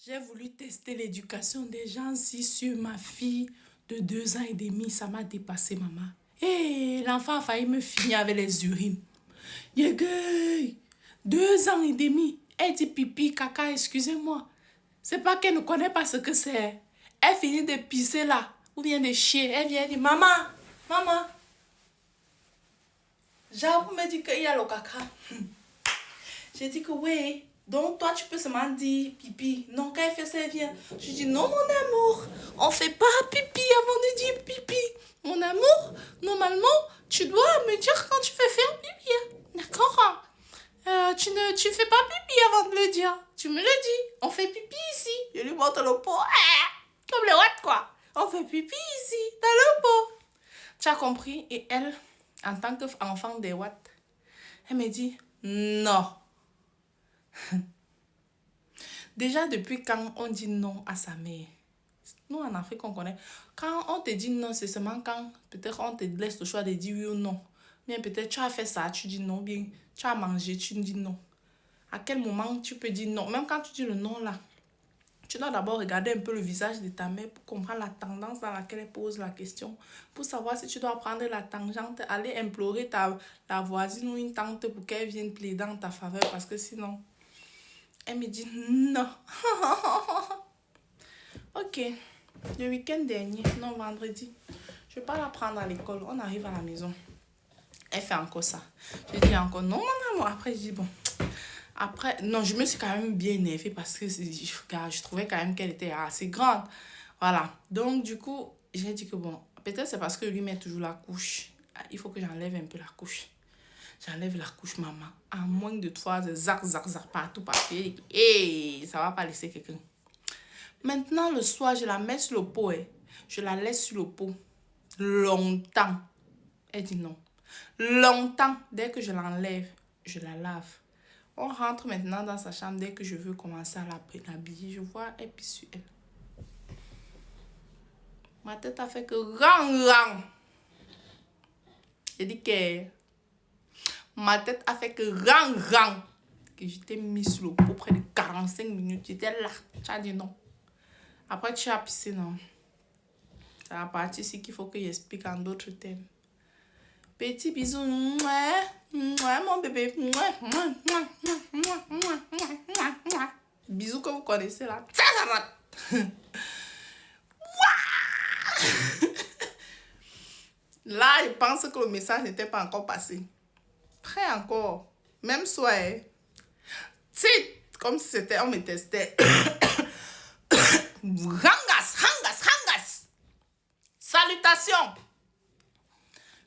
J'ai voulu tester l'éducation des gens si sur ma fille de 2 ans et demi. Ça m'a dépassé, maman. Et l'enfant a failli me finir avec les urines. Yégueï, 2 ans et demi. Elle dit pipi, caca, excusez-moi. C'est pas qu'elle ne connaît pas ce que c'est. Elle finit de pisser là, ou bien de chier. Elle vient dire, maman, maman. Genre, pour me dire qu'il y a le caca. J'ai dit que oui. Donc, toi, tu peux seulement dire pipi. Non, quand elle fait ça, elle vient. Je dis, non, mon amour, on fait pas pipi avant de dire pipi. Mon amour, normalement, tu dois me dire quand tu veux faire pipi. D'accord? Tu fais pas pipi avant de le dire. Tu me le dis. On fait pipi ici. Je lui montre le pot. Comme les watts, quoi. On fait pipi ici, dans le pot. Tu as compris? Et elle, en tant qu'enfant des watts, elle me dit, non. Déjà, depuis quand on dit non à sa mère, nous en Afrique, on connaît. Quand on te dit non, c'est seulement quand peut-être on te laisse le choix de dire oui ou non. Bien, peut-être tu as fait ça, tu dis non. Bien, tu as mangé, tu dis non. À quel moment tu peux dire non? Même quand tu dis le non là, tu dois d'abord regarder un peu le visage de ta mère pour comprendre la tendance dans laquelle elle pose la question. Pour savoir si tu dois prendre la tangente, aller implorer la voisine ou une tante pour qu'elle vienne plaider en ta faveur. Parce que sinon, elle me dit non. Ok. Le week-end dernier, non, vendredi, je ne vais pas la prendre à l'école. On arrive à la maison. Elle fait encore ça. Je dis encore non, mon amour. Après, je dis bon. Après, non, je me suis quand même bien énervée parce que je trouvais quand même qu'elle était assez grande. Voilà. Donc, du coup, j'ai dit que bon, peut-être c'est parce que lui met toujours la couche. Il faut que j'enlève un peu la couche. J'enlève la couche, maman. En moins de 3 heures, zac, zac, zac, partout, papier. Et ça va pas laisser quelqu'un. Maintenant, le soir, je la mets sur le pot. Je la laisse sur le pot. Longtemps. Elle dit non. Longtemps. Dès que je l'enlève, je la lave. On rentre maintenant dans sa chambre. Dès que je veux commencer à l'habiller, je vois, elle pisse sur elle. Ma tête a fait que rang. J'ai dit que ma tête a fait que rang. Que je t'ai mis sur le pot près de 45 minutes. J'étais là. Tu as dit non. Après, tu as pissé, non. C'est la partie ici qu'il faut que j'explique en d'autres thèmes. Petit bisou. Mon bébé. Bisous que vous connaissez là. Là, je pense que le message n'était pas encore passé. Prêt encore. Même soir. Comme si c'était, on me testait. Rangas. Salutations.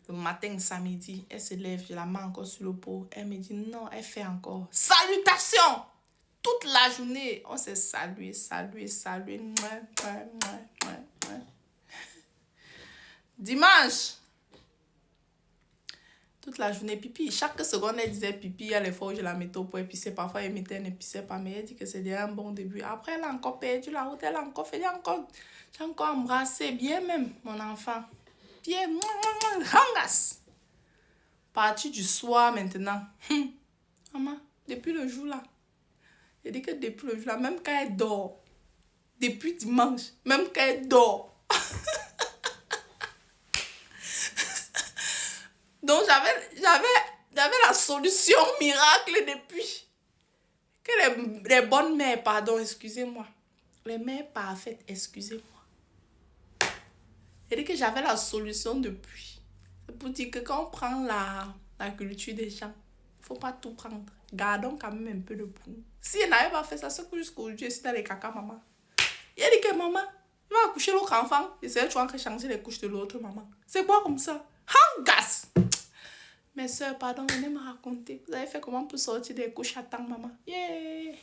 Le matin, samedi, elle se lève, je la mets encore sur le pot. Elle me dit non, elle fait encore. Salutations. Toute la journée, on s'est salué. Dimanche. Toute la journée, pipi. Chaque seconde, elle disait pipi. Il y a les fois où je la mettais au pot épicer. Parfois, elle mettait, elle n'épissait pas. Mais elle dit que c'était un bon début. Après, elle a encore perdu la route. Elle a encore fait. J'ai encore embrassé bien même, mon enfant. Bien. Rangas. Partie du soir maintenant. Maman, depuis le jour là. Elle dit que depuis le jour là, même quand elle dort. Depuis dimanche, même quand elle dort. Donc, j'avais la solution miracle depuis. Que les bonnes mères, pardon, excusez-moi. Les mères parfaites, excusez-moi. Elle dit que j'avais la solution depuis. C'est pour dire que quand on prend la culture des gens, il ne faut pas tout prendre. Gardons quand même un peu de pour nous. Si elle n'avait pas fait ça, c'est que jusqu'aujourd'hui, c'est dans les caca, maman. Il a dit que maman, il va accoucher l'autre enfant. Et c'est tu vas changer les couches de l'autre maman. C'est quoi comme ça? Hangas! Mes soeurs, pardon, venez me raconter. Vous avez fait comment pour sortir des couches à temps, maman? Yeah!